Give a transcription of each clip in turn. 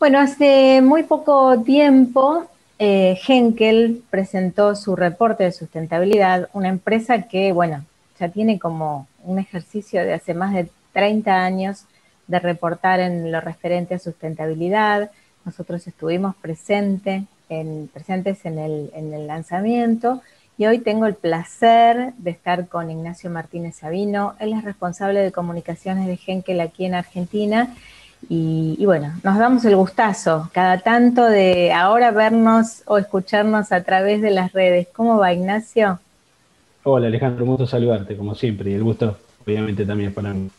Bueno, hace muy poco tiempo Henkel presentó su reporte de sustentabilidad, una empresa que, bueno, ya tiene como un ejercicio de hace más de 30 años de reportar en lo referente a sustentabilidad. Nosotros estuvimos presentes en el lanzamiento y hoy tengo el placer de estar con Ignacio Martínez Sabino. Él es responsable de comunicaciones de Henkel aquí en Argentina. Y bueno, nos damos el gustazo cada tanto de ahora vernos o escucharnos a través de las redes. ¿Cómo va, Ignacio? Hola Alejandro, un gusto saludarte, como siempre, y el gusto obviamente también para mí.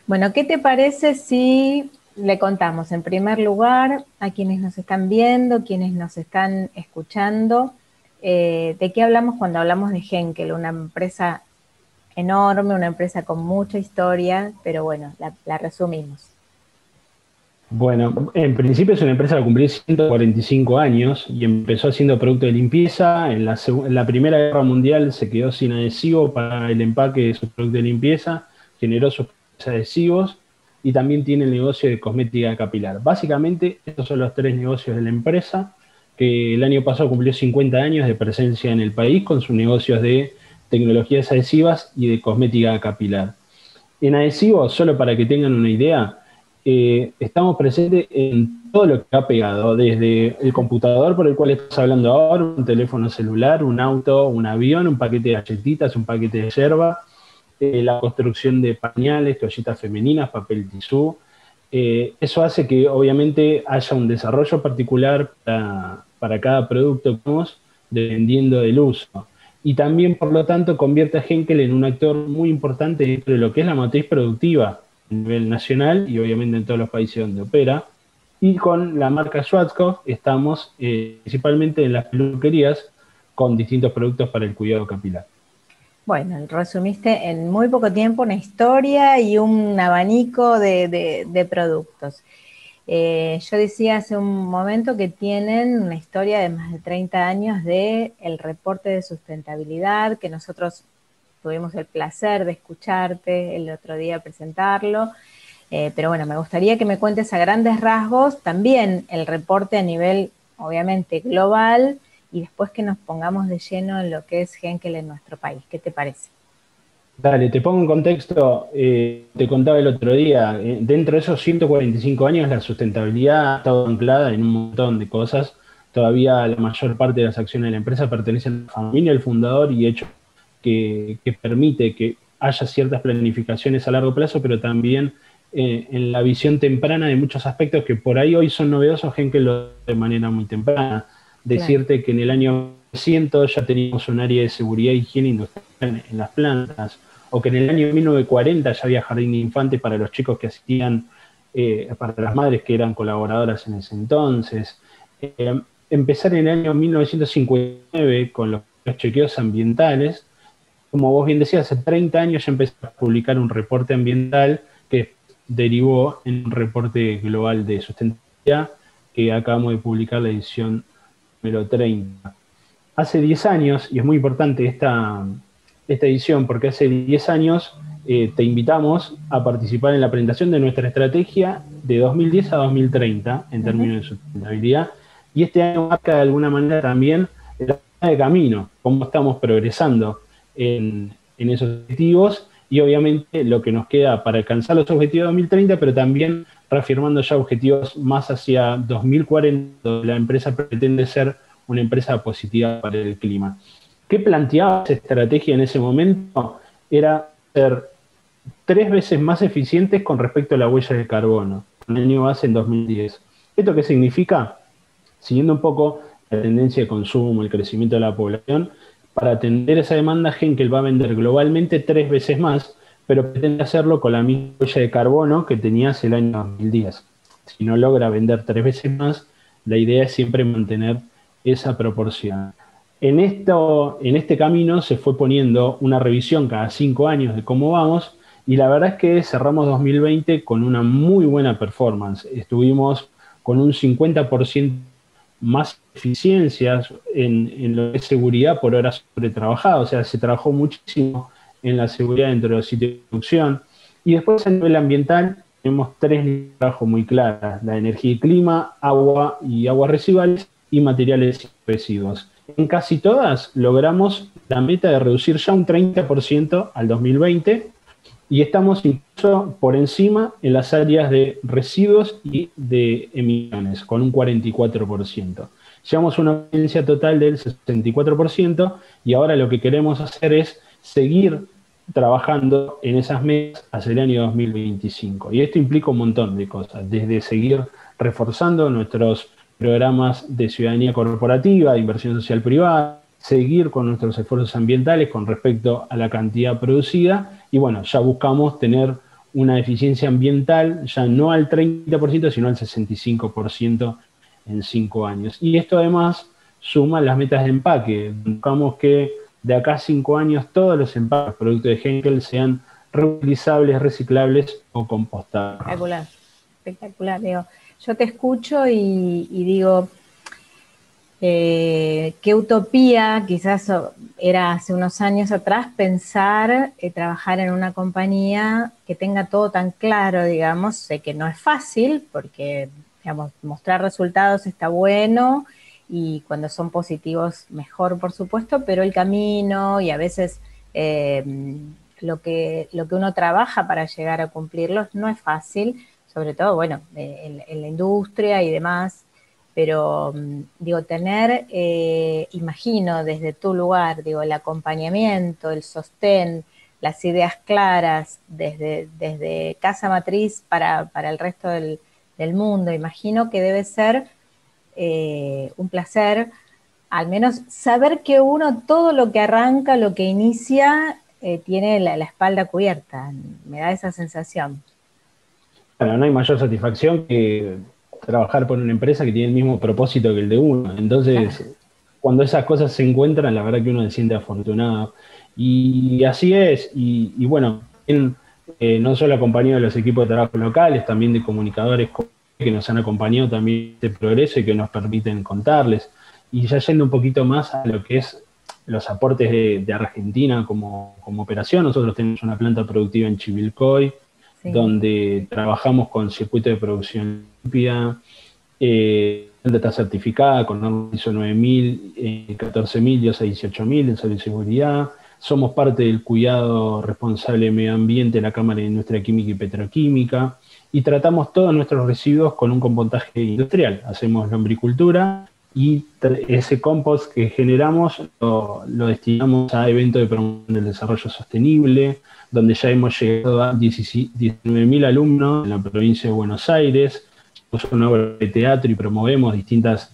Bueno, ¿qué te parece si le contamos en primer lugar a quienes nos están viendo, quienes nos están escuchando, de qué hablamos cuando hablamos de Henkel, una empresa enorme, una empresa con mucha historia, pero bueno, la resumimos. Bueno, en principio es una empresa que cumplió 145 años y empezó haciendo productos de limpieza. En la Primera Guerra Mundial se quedó sin adhesivo para el empaque de sus productos de limpieza, generó sus propios adhesivos y también tiene el negocio de cosmética capilar. Básicamente, estos son los tres negocios de la empresa, que el año pasado cumplió 50 años de presencia en el país con sus negocios de tecnologías adhesivas y de cosmética capilar. En adhesivos, solo para que tengan una idea, estamos presentes en todo lo que ha pegado, desde el computador por el cual estás hablando ahora, un teléfono celular, un auto, un avión, un paquete de galletitas, un paquete de yerba, la construcción de pañales, toallitas femeninas, papel tisú. Eso hace que obviamente haya un desarrollo particular para cada producto que tenemos, dependiendo del uso. Y también, por lo tanto, convierte a Henkel en un actor muy importante dentro de lo que es la matriz productiva a nivel nacional y obviamente en todos los países donde opera. Y con la marca Schwarzkopf estamos principalmente en las peluquerías con distintos productos para el cuidado capilar. Bueno, resumiste en muy poco tiempo una historia y un abanico de productos. Yo decía hace un momento que tienen una historia de más de 30 años de el reporte de sustentabilidad, que nosotros tuvimos el placer de escucharte el otro día presentarlo. Pero bueno, me gustaría que me cuentes a grandes rasgos también el reporte a nivel, obviamente, global y después que nos pongamos de lleno en lo que es Henkel en nuestro país. ¿Qué te parece? Dale, te pongo en contexto, te contaba el otro día, dentro de esos 145 años la sustentabilidad ha estado anclada en un montón de cosas. Todavía la mayor parte de las acciones de la empresa pertenecen a la familia del fundador y hecho que permite que haya ciertas planificaciones a largo plazo, pero también en la visión temprana de muchos aspectos que por ahí hoy son novedosos, Henkel lo de manera muy temprana. Claro. Decirte que en el año 100 ya teníamos un área de seguridad e higiene industrial en las plantas, o que en el año 1940 ya había jardín de infantes para los chicos que asistían, para las madres que eran colaboradoras en ese entonces. Empezar en el año 1959 con los chequeos ambientales, como vos bien decías, hace 30 años ya empezó a publicar un reporte ambiental que derivó en un reporte global de sustentabilidad que acabamos de publicar la edición número 30. Hace 10 años, y es muy importante esta edición porque hace 10 años te invitamos a participar en la presentación de nuestra estrategia de 2010 a 2030 en términos de sustentabilidad, y este año marca de alguna manera también la de camino, cómo estamos progresando en esos objetivos y obviamente lo que nos queda para alcanzar los objetivos de 2030, pero también reafirmando ya objetivos más hacia 2040, donde la empresa pretende ser una empresa positiva para el clima. ¿Qué planteaba esa estrategia en ese momento? Era ser 3 veces más eficientes con respecto a la huella de carbono, con el año base en 2010. ¿Esto qué significa? Siguiendo un poco la tendencia de consumo, el crecimiento de la población, para atender esa demanda, Henkel va a vender globalmente 3 veces más, pero pretende hacerlo con la misma huella de carbono que tenía hace el año 2010. Si no logra vender 3 veces más, la idea es siempre mantener esa proporción. En este camino se fue poniendo una revisión cada 5 años de cómo vamos, y la verdad es que cerramos 2020 con una muy buena performance. Estuvimos con un 50% más eficiencias en lo que es seguridad por hora sobretrabajada, o sea, se trabajó muchísimo en la seguridad dentro del sitio de producción. Y después a nivel ambiental tenemos 3 líneas de trabajo muy claras: la energía y clima, agua y aguas residuales, y materiales y residuos. En casi todas logramos la meta de reducir ya un 30% al 2020, y estamos incluso por encima en las áreas de residuos y de emisiones, con un 44%. Llevamos una eficiencia total del 64%, y ahora lo que queremos hacer es seguir trabajando en esas metas hacia el año 2025. Y esto implica un montón de cosas, desde seguir reforzando nuestros programas de ciudadanía corporativa, de inversión social privada, seguir con nuestros esfuerzos ambientales con respecto a la cantidad producida, y bueno, ya buscamos tener una eficiencia ambiental ya no al 30%, sino al 65% en 5 años. Y esto además suma las metas de empaque. Buscamos que de acá a 5 años todos los empaques, productos de Henkel, sean reutilizables, reciclables o compostables. Espectacular, espectacular. Digo, yo te escucho y digo, qué utopía, quizás era hace unos años atrás, pensar trabajar en una compañía que tenga todo tan claro, digamos. Sé que no es fácil porque, digamos, mostrar resultados está bueno y cuando son positivos mejor, por supuesto, pero el camino y a veces eh, lo que uno trabaja para llegar a cumplirlos no es fácil, sobre todo, bueno, en la industria y demás. Pero digo, tener, imagino desde tu lugar, digo, el acompañamiento, el sostén, las ideas claras desde casa matriz para el resto del mundo, imagino que debe ser un placer, al menos saber que uno todo lo que arranca, lo que inicia, tiene la espalda cubierta. Me da esa sensación. Bueno, no hay mayor satisfacción que trabajar por una empresa que tiene el mismo propósito que el de uno. Claro. Entonces, cuando esas cosas se encuentran, la verdad que uno se siente afortunado. Y así es. Y bueno, no solo acompañado de los equipos de trabajo locales, también de comunicadores que nos han acompañado también en este progreso y que nos permiten contarles. Y ya yendo un poquito más a lo que es los aportes de Argentina como operación, nosotros tenemos una planta productiva en Chivilcoy, Sí. donde trabajamos con circuito de producción limpia. Está certificada con normas ISO 9000, 14000, ISO 18000 en salud y seguridad. Somos parte del cuidado responsable de medio ambiente de la Cámara de Industria Química y Petroquímica, y tratamos todos nuestros residuos con un compostaje industrial. Hacemos lombricultura y ese compost que generamos lo destinamos a eventos de promoción del desarrollo sostenible, donde ya hemos llegado a 19.000 alumnos en la provincia de Buenos Aires. Somos una obra de teatro y promovemos distintas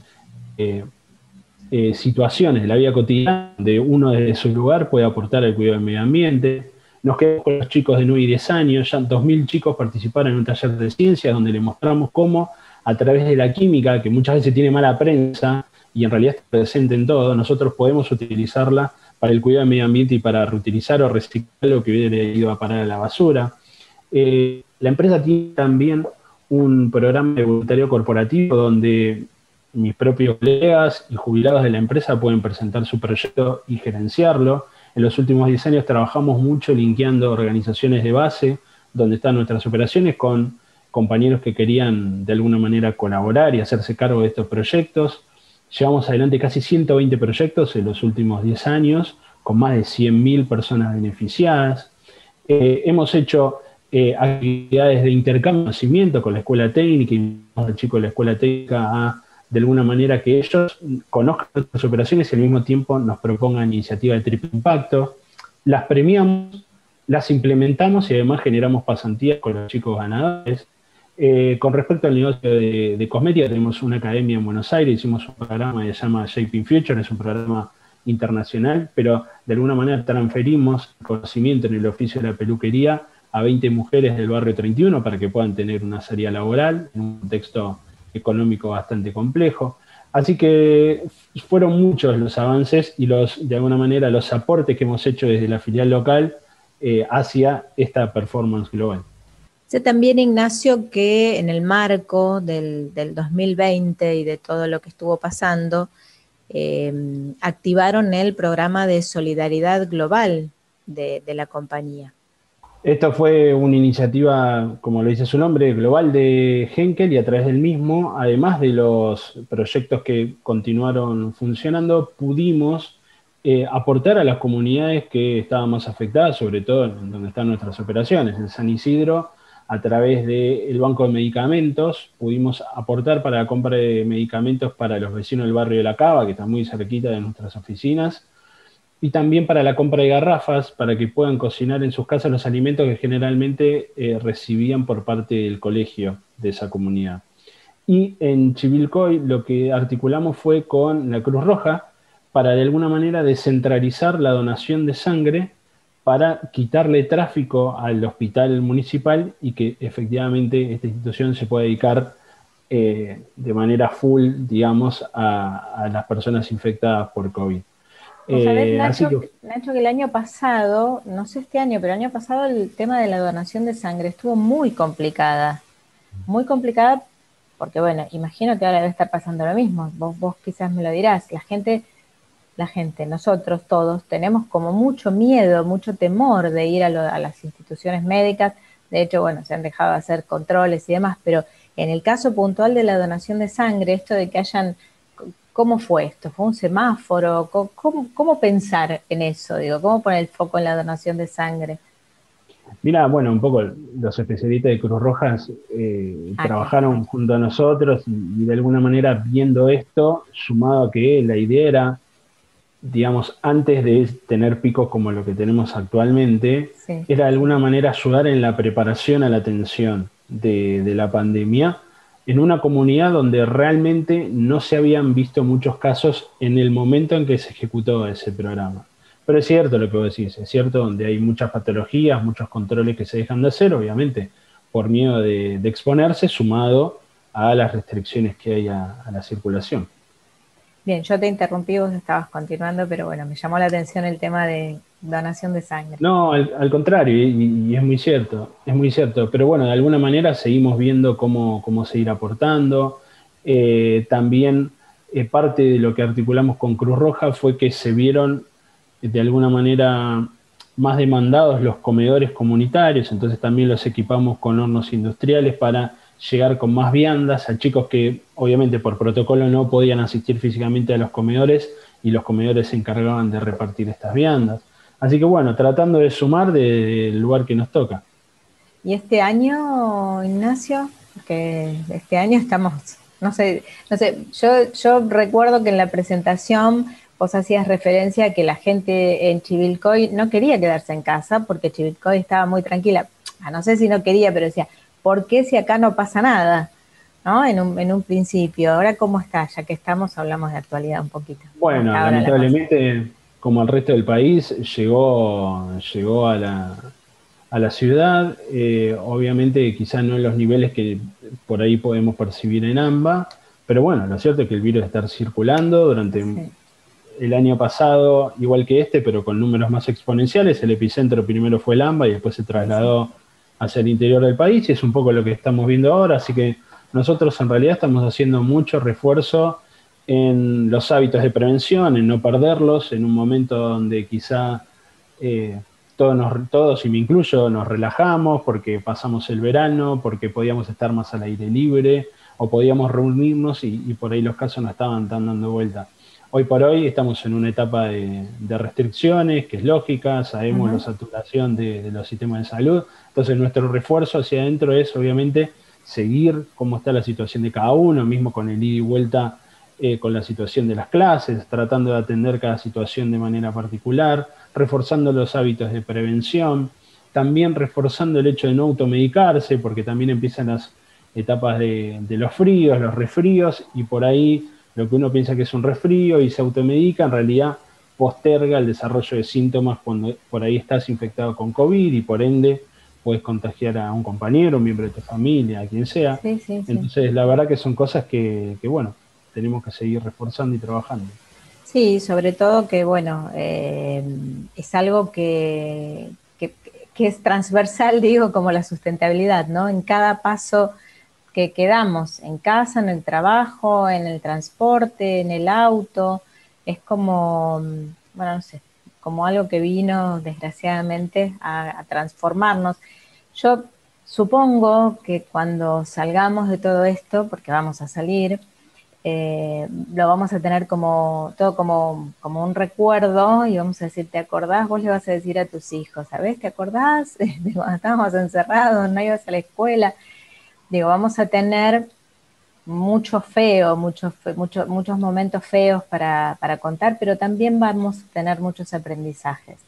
situaciones de la vida cotidiana donde uno desde su lugar puede aportar al cuidado del medio ambiente. Nos quedamos con los chicos de 9 y 10 años, ya 2.000 chicos participaron en un taller de ciencias donde les mostramos cómo, a través de la química, que muchas veces tiene mala prensa y en realidad está presente en todo, nosotros podemos utilizarla para el cuidado del medio ambiente y para reutilizar o reciclar lo que hubiera ido a parar a la basura. La empresa tiene también un programa de voluntariado corporativo donde mis propios colegas y jubilados de la empresa pueden presentar su proyecto y gerenciarlo. En los últimos 10 años trabajamos mucho linkeando organizaciones de base, donde están nuestras operaciones, con compañeros que querían de alguna manera colaborar y hacerse cargo de estos proyectos. Llevamos adelante casi 120 proyectos en los últimos 10 años, con más de 100.000 personas beneficiadas. Hemos hecho actividades de intercambio de conocimiento con la escuela técnica, y al chico de la escuela técnica a, de alguna manera, que ellos conozcan nuestras operaciones y al mismo tiempo nos propongan iniciativas de triple impacto. Las premiamos, las implementamos y además generamos pasantías con los chicos ganadores. Con respecto al negocio de cosmética, tenemos una academia en Buenos Aires, hicimos un programa que se llama Shaping Future, es un programa internacional, pero de alguna manera transferimos conocimiento en el oficio de la peluquería a 20 mujeres del barrio 31 para que puedan tener una salida laboral en un contexto económico bastante complejo. Así que fueron muchos los avances y de alguna manera los aportes que hemos hecho desde la filial local hacia esta performance global. Sé también, Ignacio, que en el marco del 2020 y de todo lo que estuvo pasando, activaron el programa de solidaridad global de la compañía. Esto fue una iniciativa, como lo dice su nombre, global de Henkel, y a través del mismo, además de los proyectos que continuaron funcionando, pudimos aportar a las comunidades que estaban más afectadas, sobre todo en donde están nuestras operaciones. En San Isidro, a través del Banco de Medicamentos, pudimos aportar para la compra de medicamentos para los vecinos del barrio de La Cava, que está muy cerquita de nuestras oficinas, y también para la compra de garrafas, para que puedan cocinar en sus casas los alimentos que generalmente recibían por parte del colegio de esa comunidad. Y en Chivilcoy lo que articulamos fue con la Cruz Roja para de alguna manera descentralizar la donación de sangre, para quitarle tráfico al hospital municipal y que efectivamente esta institución se pueda dedicar de manera full, digamos, a las personas infectadas por COVID. Vos sabés, Así que Nacho, que el año pasado, no sé este año, pero el año pasado el tema de la donación de sangre estuvo muy complicada porque bueno, imagino que ahora debe estar pasando lo mismo, vos quizás me lo dirás, la gente, nosotros todos tenemos como mucho miedo, mucho temor de ir a las instituciones médicas. De hecho, bueno, se han dejado de hacer controles y demás, pero en el caso puntual de la donación de sangre, esto de que hayan, ¿cómo fue esto? ¿Fue un semáforo? ¿Cómo pensar en eso? Digo, ¿cómo poner el foco en la donación de sangre? mira, bueno, un poco los especialistas de Cruz Roja Ah, claro. trabajaron junto a nosotros y de alguna manera viendo esto, sumado a que la idea era, digamos, antes de tener picos como lo que tenemos actualmente, Sí. era de alguna manera ayudar en la preparación a la atención de la pandemia en una comunidad donde realmente no se habían visto muchos casos en el momento en que se ejecutó ese programa. Pero es cierto lo que vos decís, es cierto donde hay muchas patologías, muchos controles que se dejan de hacer, obviamente, por miedo de exponerse, sumado a las restricciones que hay a la circulación. Bien, yo te interrumpí, vos estabas continuando, pero bueno, me llamó la atención el tema de donación de sangre. No, al contrario, y es muy cierto, pero bueno, de alguna manera seguimos viendo cómo seguir aportando. También parte de lo que articulamos con Cruz Roja fue que se vieron de alguna manera más demandados los comedores comunitarios, entonces también los equipamos con hornos industriales para llegar con más viandas a chicos que obviamente por protocolo no podían asistir físicamente a los comedores, y los comedores se encargaban de repartir estas viandas. Así que bueno, tratando de sumar del lugar que nos toca. Y este año, Ignacio, que este año estamos, no sé, yo recuerdo que en la presentación vos hacías referencia a que la gente en Chivilcoy no quería quedarse en casa porque Chivilcoy estaba muy tranquila. No sé si no quería, pero decía, ¿por qué si acá no pasa nada? ¿No? En un principio. Ahora, ¿cómo está? Ya que estamos, hablamos de actualidad un poquito. ¿Cómo Bueno, está ahora la cosa? lamentablemente, como el resto del país, llegó a la ciudad, obviamente quizás no en los niveles que por ahí podemos percibir en AMBA, pero bueno, lo cierto es que el virus está circulando durante Sí, el año pasado, igual que este, pero con números más exponenciales. El epicentro primero fue el AMBA y después se sí, sí. trasladó hacia el interior del país, y es un poco lo que estamos viendo ahora. Así que nosotros en realidad estamos haciendo mucho refuerzo en los hábitos de prevención, en no perderlos, en un momento donde quizá todos, y me incluyo, nos relajamos porque pasamos el verano, porque podíamos estar más al aire libre o podíamos reunirnos, y por ahí los casos no estaban tan dando vuelta. Hoy por hoy estamos en una etapa de restricciones, que es lógica, sabemos la Ujú. saturación de los sistemas de salud, entonces nuestro refuerzo hacia adentro es obviamente seguir cómo está la situación de cada uno, mismo con el ida y vuelta, con la situación de las clases, tratando de atender cada situación de manera particular, reforzando los hábitos de prevención, también reforzando el hecho de no automedicarse, porque también empiezan las etapas de los fríos, los resfríos, y por ahí lo que uno piensa que es un resfrío y se automedica, en realidad posterga el desarrollo de síntomas cuando por ahí estás infectado con COVID, y por ende puedes contagiar a un compañero, un miembro de tu familia, a quien sea. Sí, sí, sí. Entonces, la verdad que son cosas bueno, tenemos que seguir reforzando y trabajando. Sí, sobre todo que, bueno, es algo que es transversal, digo, como la sustentabilidad, ¿no? En cada paso que damos, en casa, en el trabajo, en el transporte, en el auto, es como, bueno, no sé, como algo que vino desgraciadamente a transformarnos. Yo supongo que cuando salgamos de todo esto, porque vamos a salir, lo vamos a tener como todo como un recuerdo y vamos a decir, ¿te acordás? Vos le vas a decir a tus hijos, ¿sabés? ¿Te acordás de cuando estábamos encerrados, no ibas a la escuela? Digo, vamos a tener mucho feo, muchos momentos feos para contar, pero también vamos a tener muchos aprendizajes.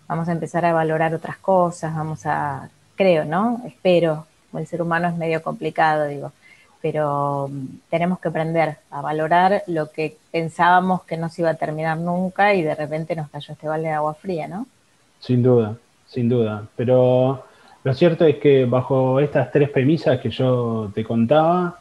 Vamos a empezar a valorar otras cosas, creo, ¿no? Espero, el ser humano es medio complicado, digo, pero tenemos que aprender a valorar lo que pensábamos que no se iba a terminar nunca y de repente nos cayó este balde de agua fría, ¿no? Sin duda, sin duda. Pero lo cierto es que bajo estas tres premisas que yo te contaba,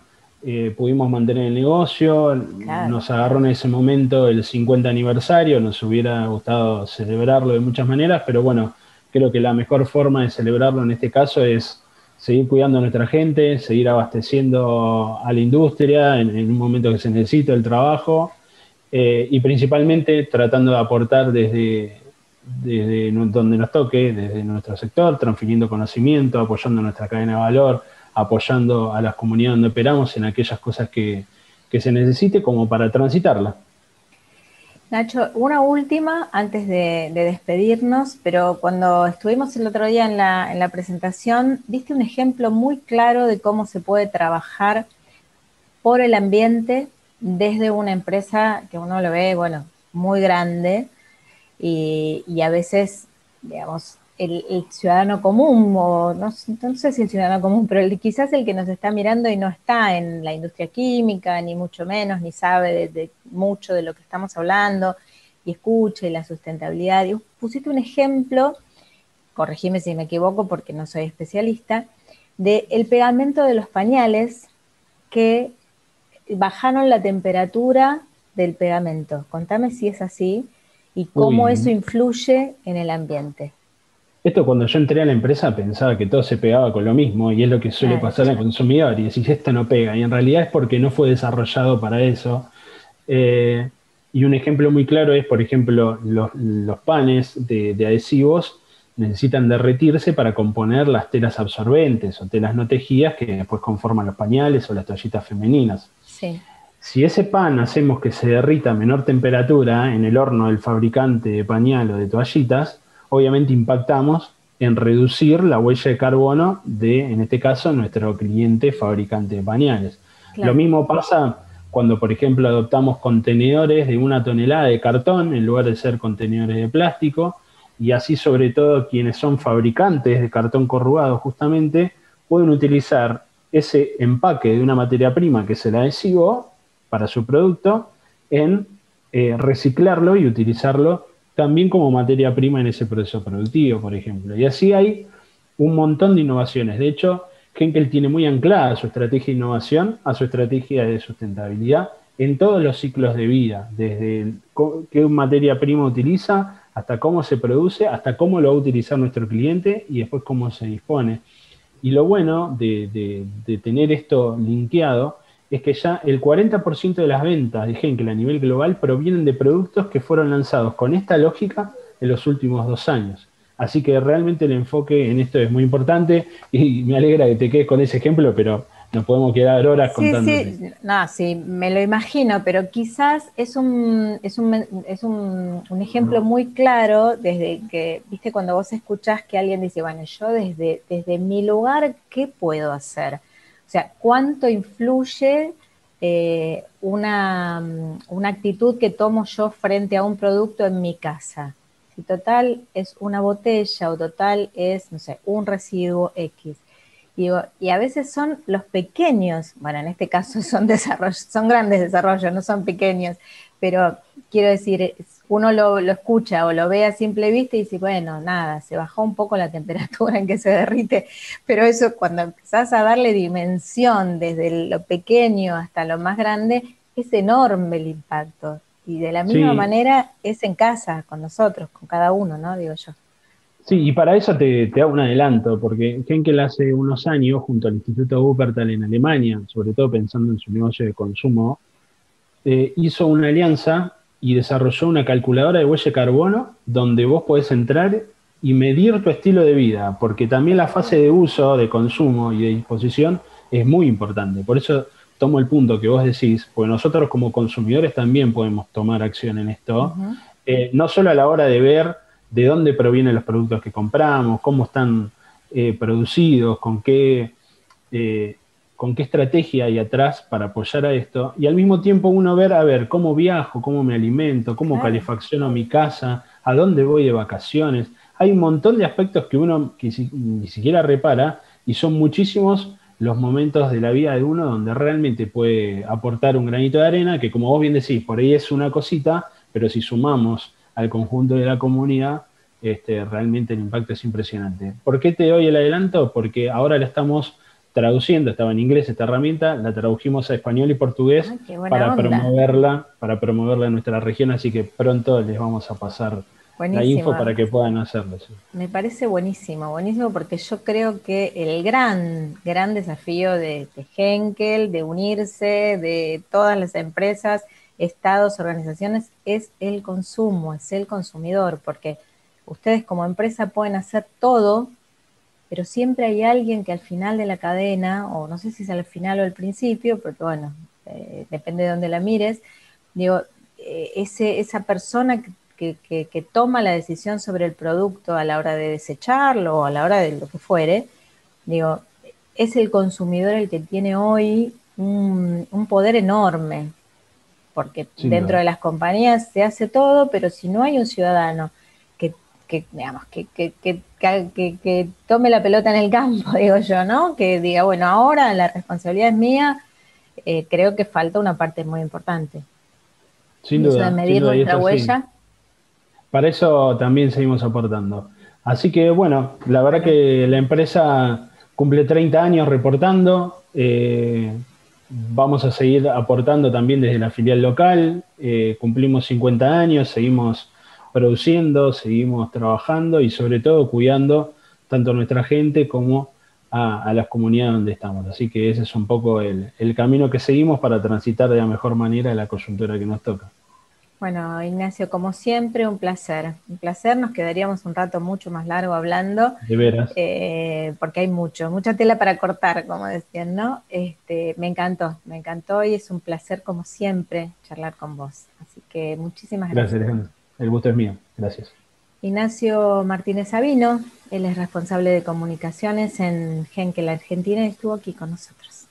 pudimos mantener el negocio, Claro. nos agarró en ese momento el 50 aniversario, nos hubiera gustado celebrarlo de muchas maneras, pero bueno, creo que la mejor forma de celebrarlo en este caso es seguir cuidando a nuestra gente, seguir abasteciendo a la industria en un momento que se necesita el trabajo, y principalmente tratando de aportar desde donde nos toque, desde nuestro sector, transfiriendo conocimiento, apoyando nuestra cadena de valor, apoyando a las comunidades donde operamos en aquellas cosas que se necesite como para transitarla. Nacho, una última antes de despedirnos, pero cuando estuvimos el otro día en la presentación, diste un ejemplo muy claro de cómo se puede trabajar por el ambiente desde una empresa que uno lo ve, bueno, muy grande y a veces, digamos, el ciudadano común, o no sé si el ciudadano común, pero quizás el que nos está mirando y no está en la industria química, ni mucho menos, ni sabe mucho de lo que estamos hablando, y escuche la sustentabilidad. Y pusiste un ejemplo, corregime si me equivoco porque no soy especialista, del pegamento de los pañales que bajaron la temperatura del pegamento. Contame si es así y cómo eso Uy, influye en el ambiente. esto cuando yo entré a la empresa pensaba que todo se pegaba con lo mismo y es lo que suele Claro, pasar al consumidor y decís esto no pega y en realidad es porque no fue desarrollado para eso. Eh, y un ejemplo muy claro es, por ejemplo, los panes de adhesivos necesitan derretirse para componer las telas absorbentes o telas no tejidas que después conforman los pañales o las toallitas femeninas. sí, Si ese pan hacemos que se derrita a menor temperatura en el horno del fabricante de pañal o de toallitas, obviamente impactamos en reducir la huella de carbono de, en este caso, nuestro cliente fabricante de pañales. Lo claro. mismo pasa cuando, por ejemplo, adoptamos contenedores de 1 tonelada de cartón en lugar de ser contenedores de plástico, y así sobre todo quienes son fabricantes de cartón corrugado justamente pueden utilizar ese empaque de una materia prima que es el adhesivo para su producto en reciclarlo y utilizarlo también como materia prima en ese proceso productivo, por ejemplo. Y así hay un montón de innovaciones. De hecho, Henkel tiene muy anclada su estrategia de innovación a su estrategia de sustentabilidad en todos los ciclos de vida, desde qué materia prima utiliza, hasta cómo se produce, hasta cómo lo va a utilizar nuestro cliente y después cómo se dispone. Y lo bueno de tener esto linkeado es que ya el 40% de las ventas de Henkel a nivel global provienen de productos que fueron lanzados con esta lógica en los últimos 2 años. Así que realmente el enfoque en esto es muy importante y me alegra que te quedes con ese ejemplo, pero nos podemos quedar horas Sí, contándote. sí, no, sí, me lo imagino, pero quizás es un ejemplo muy claro desde que, viste, cuando vos escuchás que alguien dice, bueno, yo desde mi lugar, ¿qué puedo hacer? O sea, ¿cuánto influye una actitud que tomo yo frente a un producto en mi casa? Si total es una botella o total es, no sé, un residuo X. Digo, y a veces son los pequeños, bueno, en este caso son grandes desarrollos, no son pequeños, pero quiero decir, uno lo escucha o lo ve a simple vista y dice, bueno, nada, se bajó un poco la temperatura en que se derrite, pero eso cuando empezás a darle dimensión desde lo pequeño hasta lo más grande, es enorme el impacto. Y de la misma Sí, manera es en casa, con nosotros, con cada uno, ¿no? Digo yo. sí, y para eso te hago un adelanto, porque Henkel hace unos años, junto al Instituto Wuppertal en Alemania, sobre todo pensando en su negocio de consumo, hizo una alianza y desarrolló una calculadora de huella de carbono donde vos podés entrar y medir tu estilo de vida, porque también la fase de uso, de consumo y de disposición es muy importante. Por eso tomo el punto que vos decís, porque nosotros como consumidores también podemos tomar acción en esto, Ujú. no solo a la hora de ver de dónde provienen los productos que compramos, cómo están producidos, eh, con qué estrategia hay atrás para apoyar a esto, y al mismo tiempo uno ver, a ver, cómo viajo, cómo me alimento, cómo Claro. calefacciono mi casa, a dónde voy de vacaciones. Hay un montón de aspectos que uno ni siquiera repara y son muchísimos los momentos de la vida de uno donde realmente puede aportar un granito de arena, que como vos bien decís, por ahí es una cosita, pero si sumamos al conjunto de la comunidad, realmente el impacto es impresionante. ¿Por qué te doy el adelanto? Porque ahora la estamos traduciendo, estaba en inglés esta herramienta, la tradujimos a español y portugués Ay, qué buena onda. para promoverla en nuestra región, así que pronto les vamos a pasar la info Buenísimo. para que puedan hacerlo. Sí. Me parece buenísimo, buenísimo porque yo creo que el gran desafío de Henkel, de unirse, de todas las empresas, estados, organizaciones, es el consumo, es el consumidor, porque ustedes como empresa pueden hacer todo, pero siempre hay alguien que al final de la cadena, o no sé si es al final o al principio, porque bueno, depende de dónde la mires, digo, esa persona que toma la decisión sobre el producto a la hora de desecharlo o a la hora de lo que fuere, digo, es el consumidor el que tiene hoy un poder enorme, porque Sin dentro duda. de las compañías se hace todo, pero si no hay un ciudadano digamos, que tome la pelota en el campo, digo yo, ¿no? Que diga, bueno, ahora la responsabilidad es mía, creo que falta una parte muy importante. Y eso de Sin medir duda, y nuestra esto sí. huella, Para eso también seguimos aportando. Así que bueno, la verdad bueno, que la empresa cumple 30 años reportando. Vamos a seguir aportando también desde la filial local. Cumplimos 50 años, seguimos produciendo, seguimos trabajando y sobre todo cuidando tanto a nuestra gente como a las comunidades donde estamos. Así que ese es un poco el camino que seguimos para transitar de la mejor manera la coyuntura que nos toca. bueno, Ignacio, como siempre, un placer. Un placer, nos quedaríamos un rato mucho más largo hablando, De veras. porque hay mucha tela para cortar, como decían, ¿no? Me encantó y es un placer, como siempre, charlar con vos. Así que muchísimas Gracias, gracias. Alejandro. El gusto es mío. Gracias. Ignacio Martínez Sabino, él es responsable de comunicaciones en Henkel Argentina y estuvo aquí con nosotros.